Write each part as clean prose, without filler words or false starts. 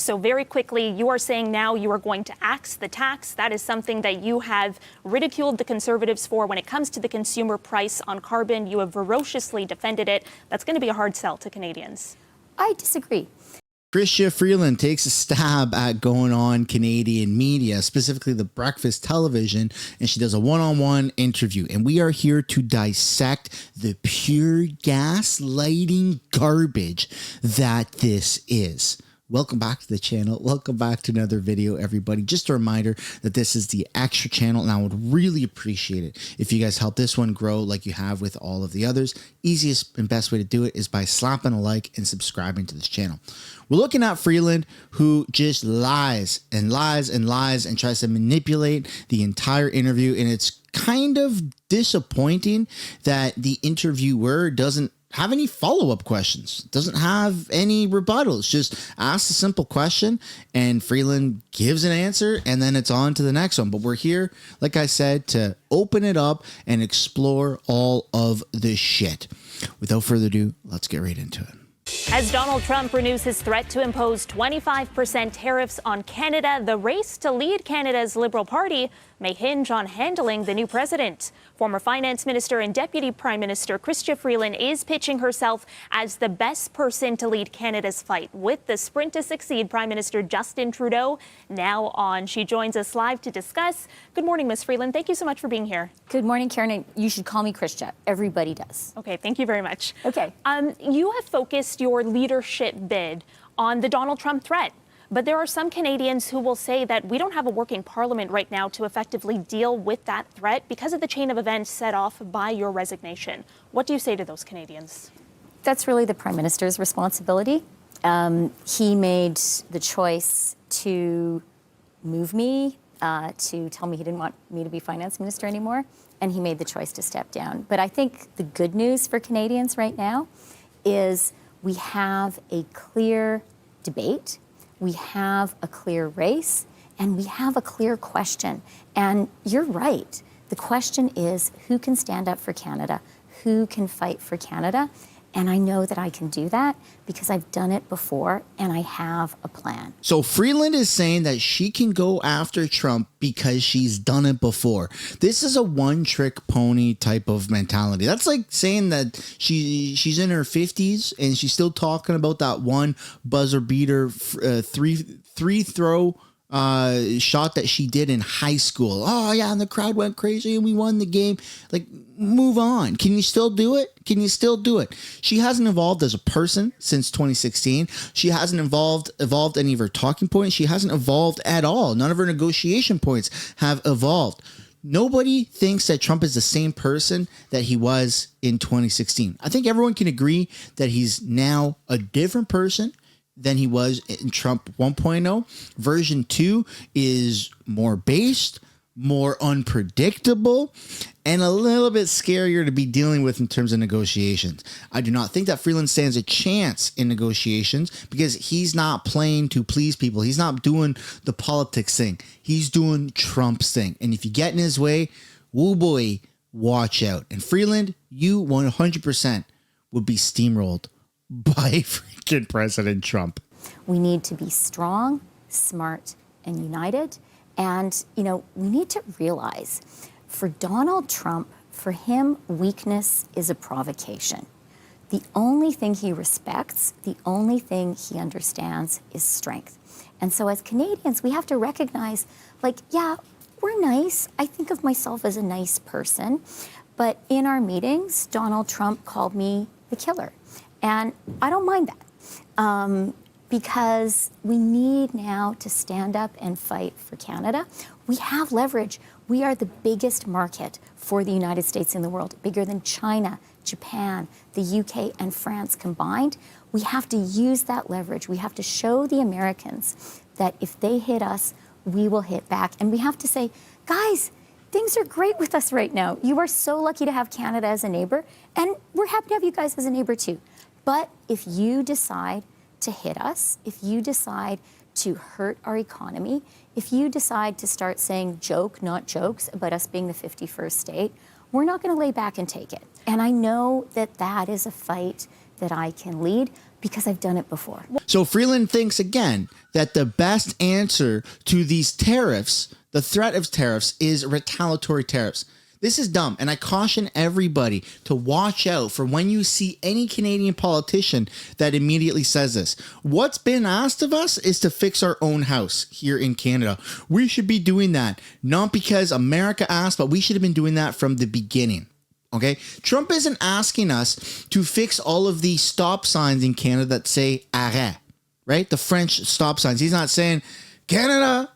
So very quickly, you are saying now you are going to axe the tax. That is something that you have ridiculed the Conservatives for when it comes to the consumer price on carbon. You have ferociously defended it. That's going to be a hard sell to Canadians. I disagree. Crystia Freeland takes a stab at going on Canadian media, specifically the breakfast television, and she does a one-on-one interview. And we are here to dissect the pure gaslighting garbage that this is. Welcome back to the channel. Welcome back to another video, everybody. Just a reminder that this is the extra channel, and I would really appreciate it if you guys help this one grow like you have with all of the others. Easiest and best way to do it is by slapping a like and subscribing to this channel. We're looking at Freeland, who just lies and lies and lies and tries to manipulate the entire interview, and it's kind of disappointing that the interviewer doesn't have any follow-up questions, doesn't have any rebuttals, just asks a simple question and Freeland gives an answer and then it's on to the next one. But we're here, like I said, to open it up and explore all of this shit. Without further ado, let's get right into it. As Donald Trump renews his threat to impose 25% tariffs on Canada, the race to lead Canada's Liberal Party may hinge on handling the new president. Former Finance Minister and Deputy Prime Minister Crystia Freeland is pitching herself as the best person to lead Canada's fight with the sprint to succeed Prime Minister Justin Trudeau now on. She joins us live to discuss. Good morning, Ms. Freeland. Thank you so much for being here. Good morning, Karen. You should call me Crystia. Everybody does. Okay, thank you very much. Okay. You have focused your leadership bid on the Donald Trump threat. But there are some Canadians who will say that we don't have a working parliament right now to effectively deal with that threat because of the chain of events set off by your resignation. What do you say to those Canadians? That's really the Prime Minister's responsibility. He made the choice to move me, to tell me he didn't want me to be Finance Minister anymore, and he made the choice to step down. But I think the good news for Canadians right now is we have a clear debate. We have a clear race, and we have a clear question. And you're right. The question is, who can stand up for Canada? Who can fight for Canada? And I know that I can do that because I've done it before and I have a plan. So Freeland is saying that she can go after Trump because she's done it before. This is a one-trick pony type of mentality. That's like saying that she's in her 50s and she's still talking about that one buzzer beater three throw shot that she did in high school. Oh yeah, and the crowd went crazy and we won the game. Like, move on. Can you still do it? Can you still do it? She hasn't evolved as a person since 2016. She hasn't evolved any of her talking points. She hasn't evolved at all. None of her negotiation points have evolved. Nobody thinks that Trump is the same person that he was in 2016. I think everyone can agree that he's now a different person than he was in Trump 1.0. Version 2 is more based, more unpredictable, and a little bit scarier to be dealing with in terms of negotiations. I do not think that Freeland stands a chance in negotiations because he's not playing to please people. He's not doing the politics thing. He's doing Trump's thing. And if you get in his way, woo boy, watch out. And Freeland, you 100% would be steamrolled by freaking President Trump. We need to be strong, smart, and united. And, you know, we need to realize for Donald Trump, for him, weakness is a provocation. The only thing he respects, the only thing he understands is strength. And so as Canadians, we have to recognize, like, yeah, we're nice. I think of myself as a nice person. But in our meetings, Donald Trump called me the killer. And I don't mind that. Because we need now to stand up and fight for Canada. We have leverage. We are the biggest market for the United States in the world, bigger than China, Japan, the UK, and France combined. We have to use that leverage. We have to show the Americans that if they hit us, we will hit back. And we have to say, guys, things are great with us right now. You are so lucky to have Canada as a neighbor, and we're happy to have you guys as a neighbor too. But if you decide to hit us, if you decide to hurt our economy, if you decide to start saying joke, not jokes, about us being the 51st state, we're not going to lay back and take it. And I know that that is a fight that I can lead, Because I've done it before. So Freeland thinks again that the best answer to these tariffs, the threat of tariffs, is retaliatory tariffs. This is dumb, and I caution everybody to watch out for when you see any Canadian politician that immediately says this. What's been asked of us is to fix our own house here in Canada. We should be doing that, not because America asked, but we should have been doing that from the beginning. Okay? Trump isn't asking us to fix all of the stop signs in Canada that say arrêt, right? The French stop signs. He's not saying, Canada,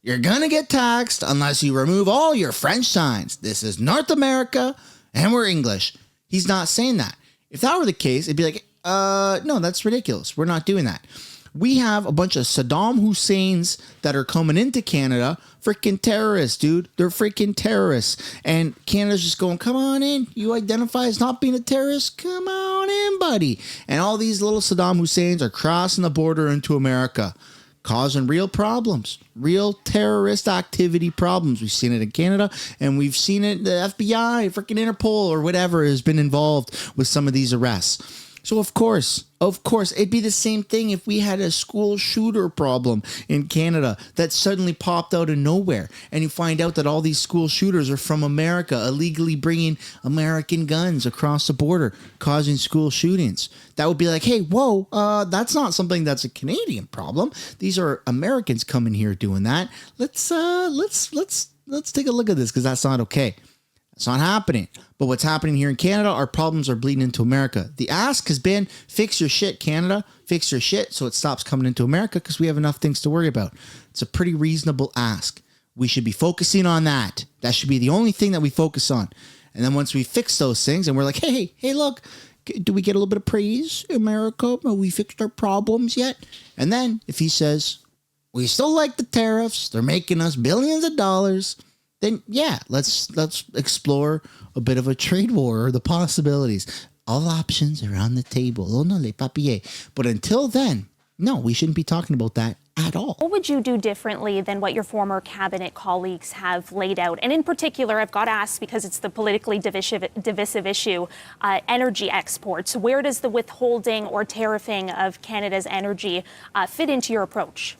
you're going to get taxed unless you remove all your French signs. This is North America and we're English. He's not saying that. If that were the case, it'd be like, no, that's ridiculous. We're not doing that. We have a bunch of Saddam Husseins that are coming into Canada. Freaking terrorists, dude. They're freaking terrorists. And Canada's just going, come on in. You identify as not being a terrorist? Come on in, buddy. And all these little Saddam Husseins are crossing the border into America, causing real problems, real terrorist activity problems. We've seen it in Canada, and we've seen it, the FBI, freaking Interpol, or whatever has been involved with some of these arrests. So of course, it'd be the same thing if we had a school shooter problem in Canada that suddenly popped out of nowhere, and you find out that all these school shooters are from America, illegally bringing American guns across the border, causing school shootings. That would be like, hey, whoa, that's not something that's a Canadian problem. These are Americans coming here doing that. Let's take a look at this, because that's not okay. It's not happening. But what's happening here in Canada, our problems are bleeding into America. The ask has been, fix your shit, Canada. Fix your shit so it stops coming into America, because we have enough things to worry about. It's a pretty reasonable ask. We should be focusing on that. That should be the only thing that we focus on. And then once we fix those things and we're like, hey, look, do we get a little bit of praise, America? Have we fixed our problems yet? And then if he says, we still like the tariffs, they're making us billions of dollars, then yeah, let's explore a bit of a trade war or the possibilities. All options are on the table. Oh no, les papiers. But until then, no, we shouldn't be talking about that at all. What would you do differently than what your former cabinet colleagues have laid out? And in particular, I've got to ask, because it's the politically divisive issue, energy exports. Where does the withholding or tariffing of Canada's energy fit into your approach?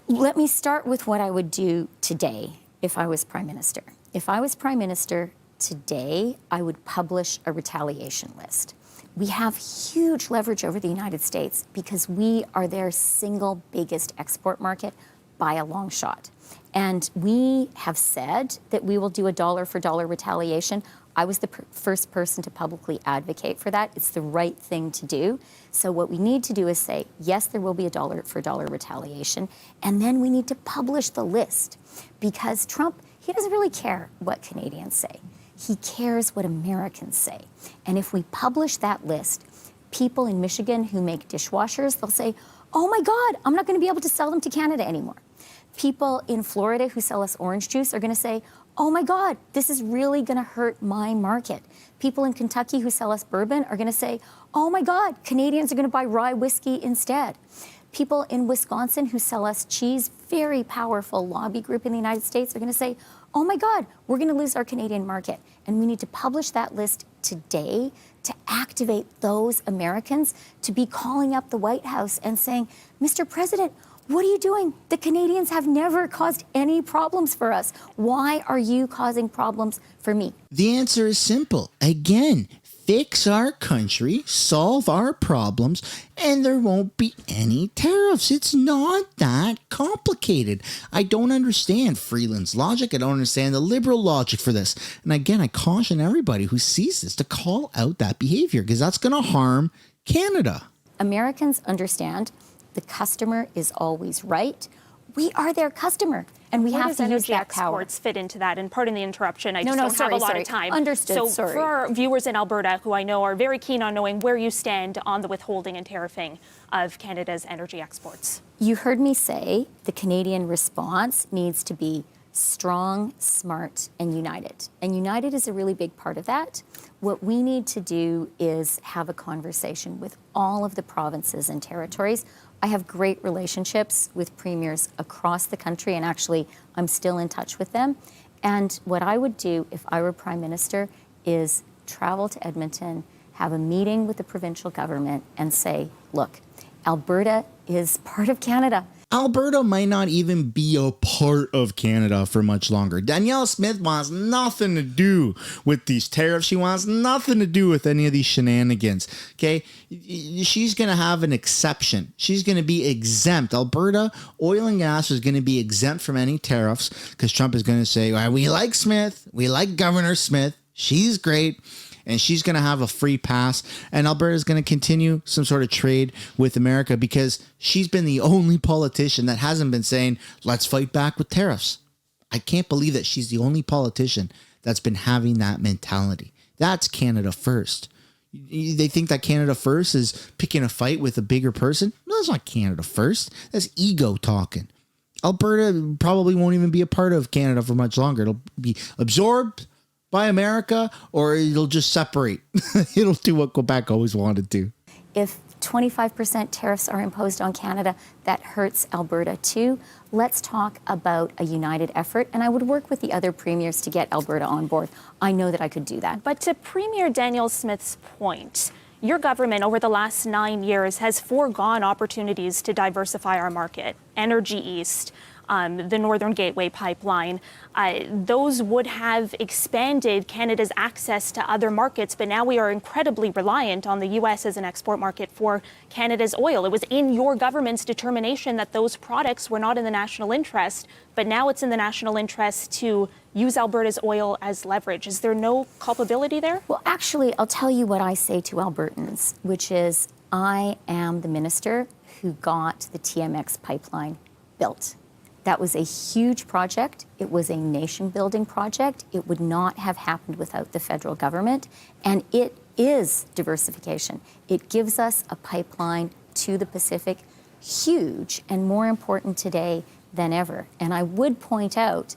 Let me start with what I would do today if I was Prime Minister. If I was Prime Minister today, I would publish a retaliation list. We have huge leverage over the United States because we are their single biggest export market by a long shot. And we have said that we will do a dollar for dollar retaliation. I was the first person to publicly advocate for that. It's the right thing to do. So what we need to do is say, yes, there will be a dollar for dollar retaliation. And then we need to publish the list, because Trump, he doesn't really care what Canadians say. He cares what Americans say. And if we publish that list, people in Michigan who make dishwashers, they'll say, oh my God, I'm not going to be able to sell them to Canada anymore. People in Florida who sell us orange juice are going to say, oh my God, this is really going to hurt my market. People in Kentucky who sell us bourbon are going to say, oh my God, Canadians are going to buy rye whiskey instead. People in Wisconsin who sell us cheese, very powerful lobby group in the United States, are going to say, oh my God, we're going to lose our Canadian market. And we need to publish that list today to activate those Americans to be calling up the White House and saying, Mr. President, what are you doing? The Canadians have never caused any problems for us. Why are you causing problems for me? The answer is simple. Again, fix our country, solve our problems, and there won't be any tariffs. It's not that complicated. I don't understand Freeland's logic. I don't understand the liberal logic for this. And again, I caution everybody who sees this to call out that behavior, because that's going to harm Canada. Americans understand the customer is always right. We are their customer, and we have to use that power. Where does energy exports fit into that? And pardon the interruption, I just don't have a lot of time. Understood, so for our viewers in Alberta, who I know are very keen on knowing where you stand on the withholding and tariffing of Canada's energy exports. You heard me say the Canadian response needs to be strong, smart, and united. And united is a really big part of that. What we need to do is have a conversation with all of the provinces and territories. I have great relationships with premiers across the country, and actually I'm still in touch with them. And what I would do if I were Prime Minister is travel to Edmonton have a meeting with the provincial government and say, look, Alberta is part of Canada. Alberta might not even be a part of Canada for much longer. Danielle Smith wants nothing to do with these tariffs. She wants nothing to do with any of these shenanigans. Okay? She's going to have an exception. She's going to be exempt. Alberta oil and gas is going to be exempt from any tariffs because Trump is going to say, well, we like Smith. We like Governor Smith. She's great. And she's going to have a free pass. And Alberta is going to continue some sort of trade with America because she's been the only politician that hasn't been saying, let's fight back with tariffs. I can't believe that she's the only politician that's been having that mentality. That's Canada first. They think that Canada first is picking a fight with a bigger person. No, that's not Canada first. That's ego talking. Alberta probably won't even be a part of Canada for much longer. It'll be absorbed by America, or it'll just separate. It'll do what Quebec always wanted to. If 25% tariffs are imposed on Canada, that hurts Alberta too. Let's talk about a united effort, and I would work with the other premiers to get Alberta on board. I know that I could do that. But to Premier Danielle Smith's point, your government over the last 9 years has foregone opportunities to diversify our market. Energy East, the Northern Gateway pipeline, those would have expanded Canada's access to other markets, but now we are incredibly reliant on the U.S. as an export market for Canada's oil. It was in your government's determination that those products were not in the national interest, but now it's in the national interest to use Alberta's oil as leverage. Is there no culpability there? Well, actually, I'll tell you what I say to Albertans, which is I am the minister who got the TMX pipeline built. That was a huge project. It was a nation-building project. It would not have happened without the federal government. And it is diversification. It gives us a pipeline to the Pacific, huge and more important today than ever. And I would point out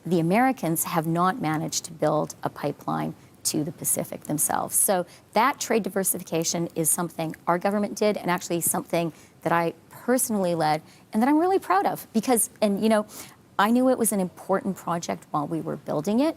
the Americans have not managed to build a pipeline to the Pacific themselves. So that trade diversification is something our government did, and actually something that I personally led and that I'm really proud of because, and you know, I knew it was an important project while we were building it,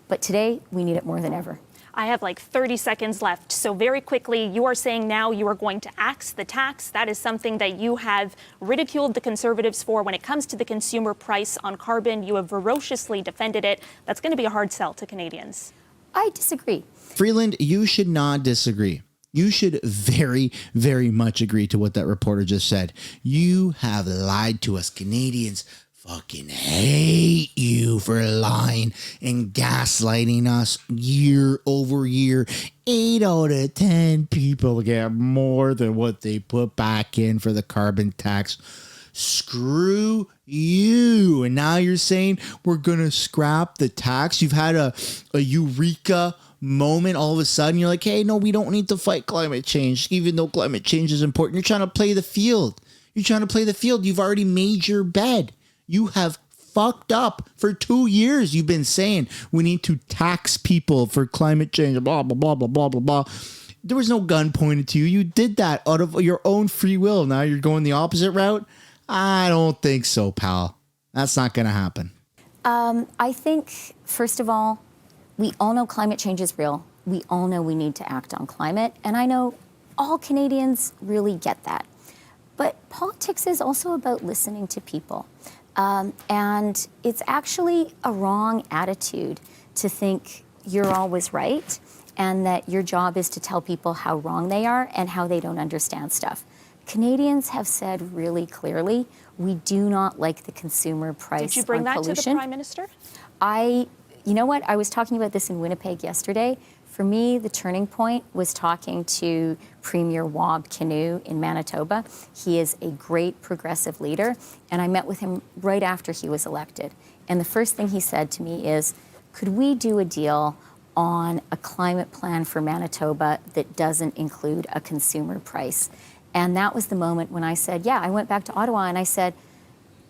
but today we need it more than ever. I have like 30 seconds left. So very quickly, you are saying now you are going to axe the tax. That is something that you have ridiculed the Conservatives for when it comes to the consumer price on carbon. You have ferociously defended it. That's going to be a hard sell to Canadians. I disagree. Freeland, you should not disagree. You should very, very much agree to what that reporter just said. You have lied to us. Canadians fucking hate you for lying and gaslighting us year over year. 8 out of 10 people get more than what they put back in for the carbon tax. Screw you. And now you're saying we're going to scrap the tax. You've had a eureka moment. All of a sudden you're like, hey, no, we don't need to fight climate change, even though climate change is important. You're trying to play the field. You've already made your bed. You have fucked up for 2 years. You've been saying we need to tax people for climate change, blah, blah, blah, blah, blah, blah, blah. There was no gun pointed to you. You did that out of your own free will. Now you're going the opposite route. I don't think so, pal. That's not going to happen. I think, first of all, we all know climate change is real. We all know we need to act on climate. And I know all Canadians really get that. But politics is also about listening to people. And it's actually a wrong attitude to think you're always right and that your job is to tell people how wrong they are and how they don't understand stuff. Canadians have said really clearly, we do not like the consumer price on pollution. Did you bring that to the Prime Minister? You know what? I was talking about this in Winnipeg yesterday. For me, the turning point was talking to Premier Wab Kinew in Manitoba. He is a great progressive leader, and I met with him right after he was elected. And the first thing he said to me is, could we do a deal on a climate plan for Manitoba that doesn't include a consumer price? And that was the moment when I said, yeah, I went back to Ottawa and I said,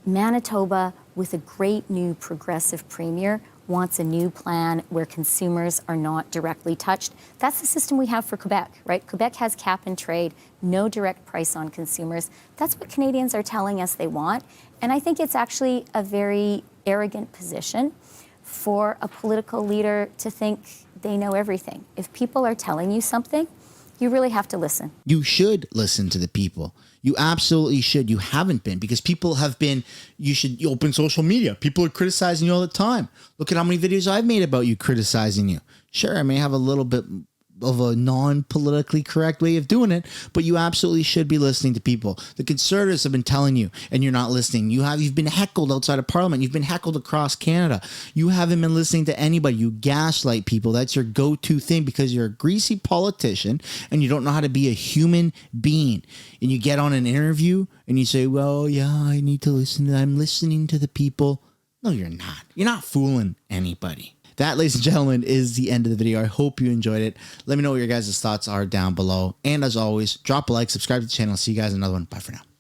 Manitoba, with a great new progressive premier, wants a new plan where consumers are not directly touched. That's the system we have for Quebec, right? Quebec has cap and trade, no direct price on consumers. That's what Canadians are telling us they want. And I think it's actually a very arrogant position for a political leader to think they know everything. If people are telling you something, You really have to listen. You should listen to the people. You absolutely should. You haven't been, because people have been. You open social media. People are criticizing you all the time. Look at how many videos I've made about you criticizing you. Sure, I may have a little bit of a non-politically correct way of doing it, but you absolutely should be listening to people. The conservatives have been telling you, and you're not listening. You've been heckled outside of Parliament. You've been heckled across Canada. You haven't been listening to anybody. You gaslight people. That's your go-to thing, because you're a greasy politician and you don't know how to be a human being. And you get on an interview and you say, well, yeah, I need to listen. I'm listening to the people. No, you're not. You're not fooling anybody. That, ladies and gentlemen, is the end of the video. I hope you enjoyed it. Let me know what your guys' thoughts are down below. And as always, drop a like, subscribe to the channel. See you guys in another one. Bye for now.